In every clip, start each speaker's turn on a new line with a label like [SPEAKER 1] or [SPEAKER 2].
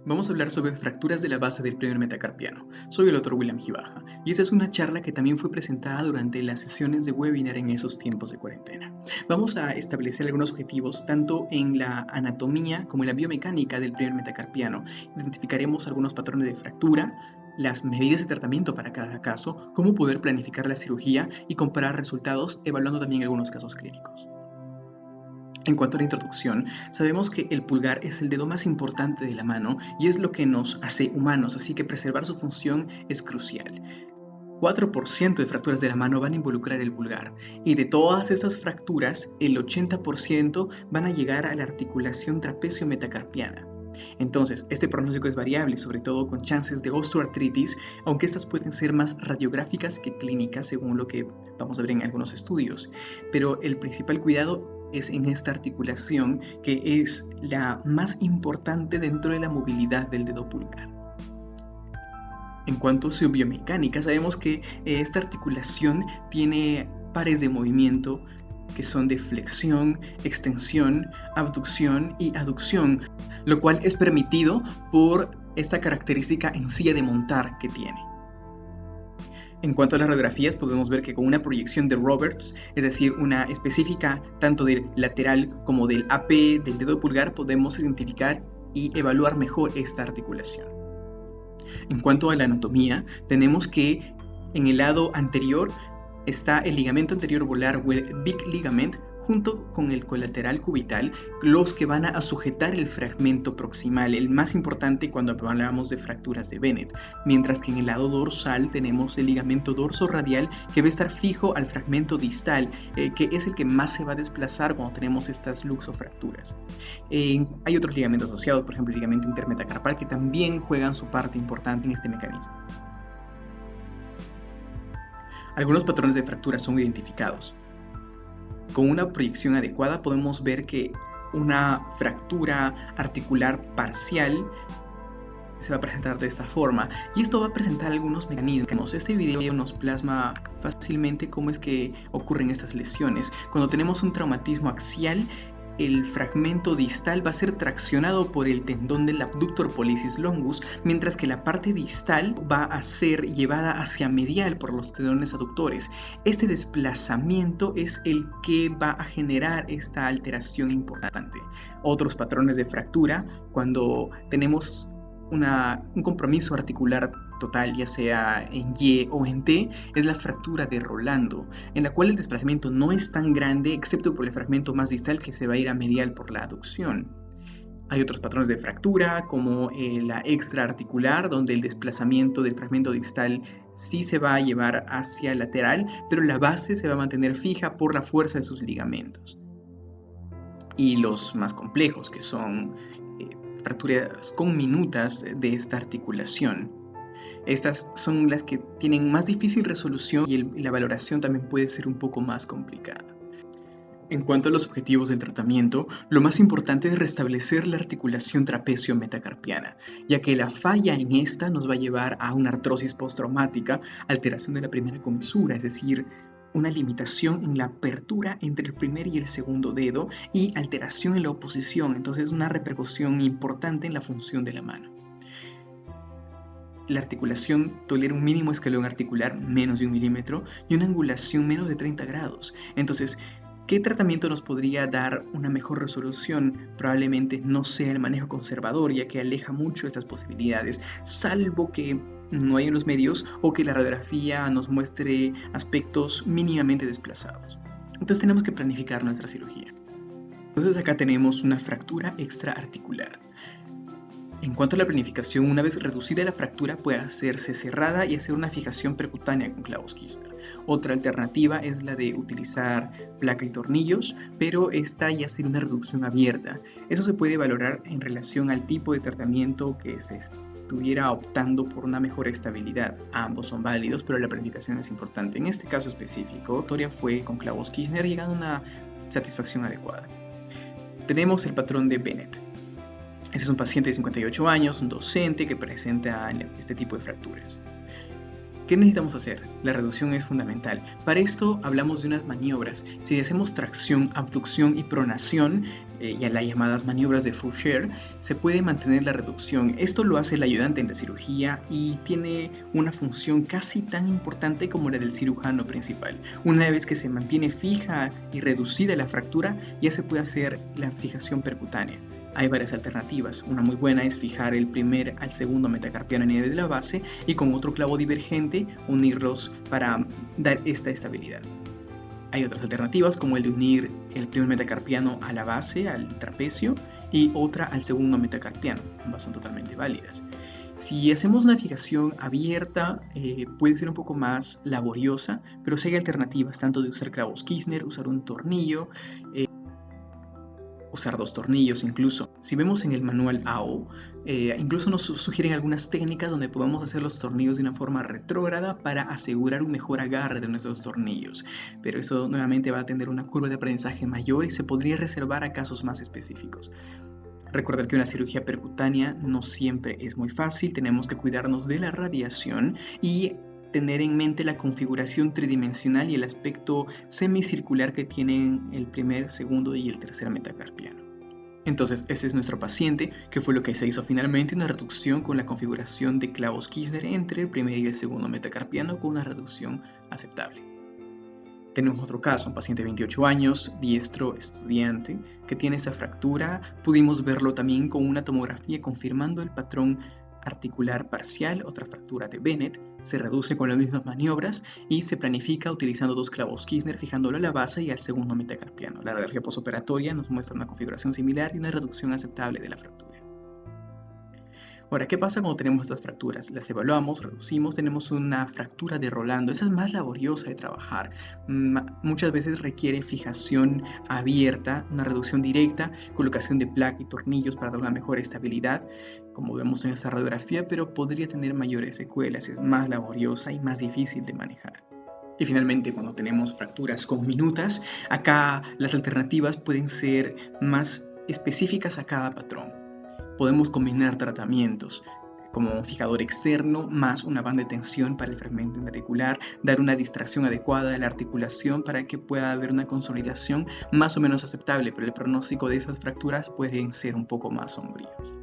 [SPEAKER 1] Vamos a hablar sobre fracturas de la base del primer metacarpiano. Soy el Dr. William Gibaja y esta es una charla que también fue presentada durante las sesiones de webinar en esos tiempos de cuarentena. Vamos a establecer algunos objetivos tanto en la anatomía como en la biomecánica del primer metacarpiano. Identificaremos algunos patrones de fractura, las medidas de tratamiento para cada caso, cómo poder planificar la cirugía y comparar resultados evaluando también algunos casos clínicos. En cuanto a la introducción, sabemos que el pulgar es el dedo más importante de la mano y es lo que nos hace humanos, así que preservar su función es crucial. 4% de fracturas de la mano van a involucrar el pulgar y de todas estas fracturas, el 80% van a llegar a la articulación trapecio-metacarpiana. Entonces, este pronóstico es variable, sobre todo con chances de osteoartritis, aunque estas pueden ser más radiográficas que clínicas, según lo que vamos a ver en algunos estudios. Pero el principal cuidado es en esta articulación, que es la más importante dentro de la movilidad del dedo pulgar. En cuanto a su biomecánica, sabemos que esta articulación tiene pares de movimiento que son de flexión, extensión, abducción y aducción, lo cual es permitido por esta característica en silla de montar que tiene. En cuanto a las radiografías, podemos ver que con una proyección de Roberts, es decir, una específica tanto del lateral como del AP del dedo pulgar, podemos identificar y evaluar mejor esta articulación. En cuanto a la anatomía, tenemos que en el lado anterior está el ligamento anterior volar o el big ligament junto con el colateral cubital, los que van a sujetar el fragmento proximal, el más importante cuando hablamos de fracturas de Bennett, mientras que en el lado dorsal tenemos el ligamento dorsoradial que va a estar fijo al fragmento distal, que es el que más se va a desplazar cuando tenemos estas luxofracturas. Hay otros ligamentos asociados, por ejemplo el ligamento intermetacarpal, que también juegan su parte importante en este mecanismo. Algunos patrones de fractura son identificados. Con una proyección adecuada podemos ver que una fractura articular parcial se va a presentar de esta forma y esto va a presentar algunos mecanismos. Este video nos plasma fácilmente cómo es que ocurren estas lesiones. Cuando tenemos un traumatismo axial, el fragmento distal va a ser traccionado por el tendón del abductor pollicis longus, mientras que la parte distal va a ser llevada hacia medial por los tendones aductores. Este desplazamiento es el que va a generar esta alteración importante. Otros patrones de fractura, cuando tenemos un compromiso articular total, ya sea en Y o en T, es la fractura de Rolando, en la cual el desplazamiento no es tan grande, excepto por el fragmento más distal que se va a ir a medial por la aducción. Hay otros patrones de fractura, como la extraarticular, donde el desplazamiento del fragmento distal sí se va a llevar hacia lateral, pero la base se va a mantener fija por la fuerza de sus ligamentos. Y los más complejos, que son fracturas conminutas de esta articulación. Estas son las que tienen más difícil resolución y la valoración también puede ser un poco más complicada. En cuanto a los objetivos del tratamiento, lo más importante es restablecer la articulación trapecio-metacarpiana, ya que la falla en esta nos va a llevar a una artrosis postraumática, alteración de la primera comisura, es decir, una limitación en la apertura entre el primer y el segundo dedo y alteración en la oposición, entonces una repercusión importante en la función de la mano. La articulación tolera un mínimo escalón articular, menos de 1 milímetro, y una angulación menos de 30 grados. Entonces, ¿qué tratamiento nos podría dar una mejor resolución? Probablemente no sea el manejo conservador, ya que aleja mucho estas posibilidades, salvo que no hay en los medios o que la radiografía nos muestre aspectos mínimamente desplazados. Entonces tenemos que planificar nuestra cirugía. Entonces acá tenemos una fractura extraarticular. En cuanto a la planificación, una vez reducida la fractura puede hacerse cerrada y hacer una fijación percutánea con clavos Kirchner. Otra alternativa es la de utilizar placa y tornillos, pero esta ya sería una reducción abierta. Eso se puede valorar en relación al tipo de tratamiento que se estuviera optando por una mejor estabilidad. Ambos son válidos, pero la planificación es importante. En este caso específico, la historia fue con clavos Kirchner llegando a una satisfacción adecuada. Tenemos el patrón de Bennett. Este es un paciente de 58 años, un docente que presenta este tipo de fracturas. ¿Qué necesitamos hacer? La reducción es fundamental. Para esto hablamos de unas maniobras. Si hacemos tracción, abducción y pronación, ya las llamadas maniobras de Fourcher, se puede mantener la reducción. Esto lo hace el ayudante en la cirugía y tiene una función casi tan importante como la del cirujano principal. Una vez que se mantiene fija y reducida la fractura, ya se puede hacer la fijación percutánea. Hay varias alternativas. Una muy buena es fijar el primer al segundo metacarpiano en nivel de la base y con otro clavo divergente unirlos para dar esta estabilidad. Hay otras alternativas como el de unir el primer metacarpiano a la base, al trapecio, y otra al segundo metacarpiano. Ambas son totalmente válidas. Si hacemos una fijación abierta, puede ser un poco más laboriosa, pero sí hay alternativas, tanto de usar clavos Kirchner, usar un tornillo, usar 2 tornillos incluso. Si vemos en el manual AO, incluso nos sugieren algunas técnicas donde podemos hacer los tornillos de una forma retrógrada para asegurar un mejor agarre de nuestros tornillos. Pero eso nuevamente va a tener una curva de aprendizaje mayor y se podría reservar a casos más específicos. Recordar que una cirugía percutánea no siempre es muy fácil, tenemos que cuidarnos de la radiación y tener en mente la configuración tridimensional y el aspecto semicircular que tienen el primer, segundo y el tercer metacarpiano. Entonces, ese es nuestro paciente, que fue lo que se hizo finalmente, una reducción con la configuración de clavos Kirchner entre el primer y el segundo metacarpiano con una reducción aceptable. Tenemos otro caso, un paciente de 28 años, diestro, estudiante, que tiene esta fractura. Pudimos verlo también con una tomografía confirmando el patrón articular parcial, otra fractura de Bennett. Se reduce con las mismas maniobras y se planifica utilizando 2 clavos Kirchner fijándolo a la base y al segundo metacarpiano. La radiografía postoperatoria nos muestra una configuración similar y una reducción aceptable de la fractura. Ahora, ¿qué pasa cuando tenemos estas fracturas? Las evaluamos, reducimos, tenemos una fractura de Rolando. Esa es más laboriosa de trabajar. Muchas veces requiere fijación abierta, una reducción directa, colocación de placa y tornillos para dar una mejor estabilidad, como vemos en esta radiografía, pero podría tener mayores secuelas, es más laboriosa y más difícil de manejar. Y finalmente, cuando tenemos fracturas conminutas, acá las alternativas pueden ser más específicas a cada patrón. Podemos combinar tratamientos como un fijador externo más una banda de tensión para el fragmento articular, dar una distracción adecuada de la articulación para que pueda haber una consolidación más o menos aceptable, pero el pronóstico de esas fracturas pueden ser un poco más sombríos.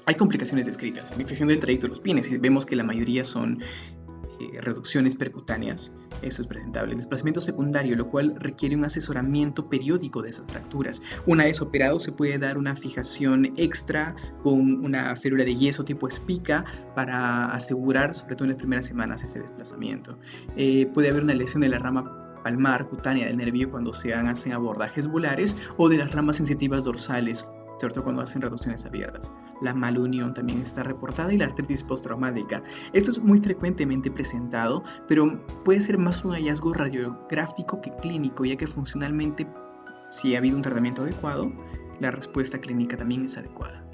[SPEAKER 1] Hay complicaciones descritas. La infección del trayecto de los pines, y vemos que la mayoría son reducciones percutáneas, eso es presentable. El desplazamiento secundario, lo cual requiere un asesoramiento periódico de esas fracturas. Una vez operado se puede dar una fijación extra con una férula de yeso tipo espica para asegurar, sobre todo en las primeras semanas, ese desplazamiento. Puede haber una lesión de la rama palmar cutánea del nervio cuando se hacen abordajes volares o de las ramas sensitivas dorsales, ¿cierto? Cuando hacen reducciones abiertas. La malunión también está reportada y la artritis postraumática. Esto es muy frecuentemente presentado, pero puede ser más un hallazgo radiográfico que clínico, ya que funcionalmente, si ha habido un tratamiento adecuado, la respuesta clínica también es adecuada.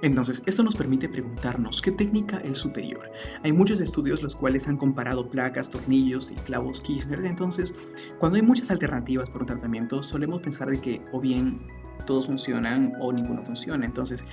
[SPEAKER 1] Entonces, esto nos permite preguntarnos qué técnica es superior. Hay muchos estudios los cuales han comparado placas, tornillos y clavos Kirchner. Entonces, cuando hay muchas alternativas por un tratamiento, solemos pensar de que o bien todos funcionan o ninguno funciona. Entonces,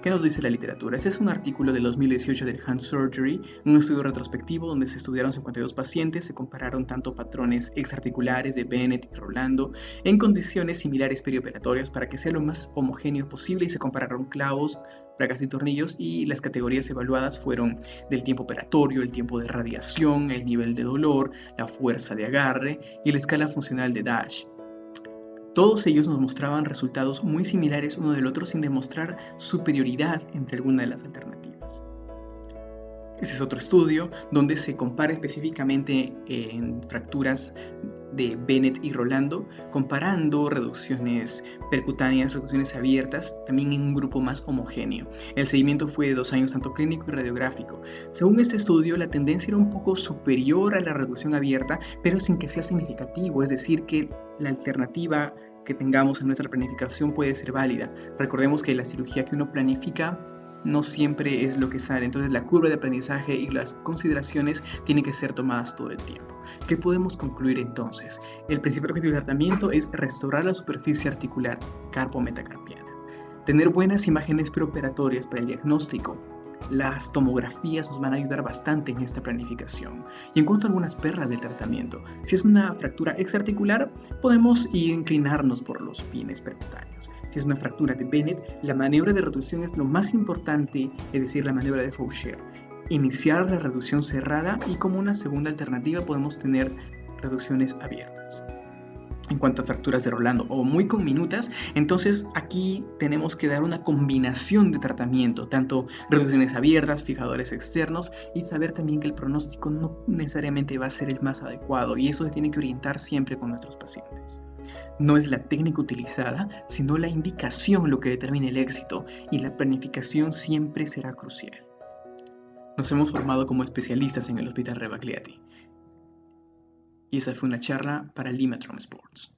[SPEAKER 1] ¿qué nos dice la literatura? Este es un artículo del 2018 del Hand Surgery, un estudio retrospectivo donde se estudiaron 52 pacientes, se compararon tanto patrones exarticulares de Bennett y Rolando en condiciones similares perioperatorias para que sea lo más homogéneo posible y se compararon clavos, placas y tornillos y las categorías evaluadas fueron del tiempo operatorio, el tiempo de radiación, el nivel de dolor, la fuerza de agarre y la escala funcional de Dash. Todos ellos nos mostraban resultados muy similares uno del otro sin demostrar superioridad entre alguna de las alternativas. Ese es otro estudio donde se compara específicamente en fracturas de Bennett y Rolando, comparando reducciones percutáneas, reducciones abiertas, también en un grupo más homogéneo. El seguimiento fue de 2 años tanto clínico y radiográfico. Según este estudio, la tendencia era un poco superior a la reducción abierta, pero sin que sea significativo, es decir, que la alternativa que tengamos en nuestra planificación puede ser válida. Recordemos que la cirugía que uno planifica no siempre es lo que sale, entonces la curva de aprendizaje y las consideraciones tienen que ser tomadas todo el tiempo. ¿Qué podemos concluir entonces? El principal objetivo del tratamiento es restaurar la superficie articular carpo-metacarpiana, tener buenas imágenes preoperatorias para el diagnóstico, Las tomografías nos van a ayudar bastante en esta planificación. Y en cuanto a algunas perlas del tratamiento, si es una fractura extraarticular, podemos inclinarnos por los pines percutáneos. Si es una fractura de Bennett, la maniobra de reducción es lo más importante, es decir, la maniobra de Faucher. Iniciar la reducción cerrada y como una segunda alternativa podemos tener reducciones abiertas. En cuanto a fracturas de Rolando o muy conminutas, entonces aquí tenemos que dar una combinación de tratamiento, tanto reducciones abiertas, fijadores externos y saber también que el pronóstico no necesariamente va a ser el más adecuado y eso se tiene que orientar siempre con nuestros pacientes. No es la técnica utilizada, sino la indicación lo que determina el éxito y la planificación siempre será crucial. Nos hemos formado como especialistas en el Hospital Rebagliati. Y esa fue una charla para Limatron Sports.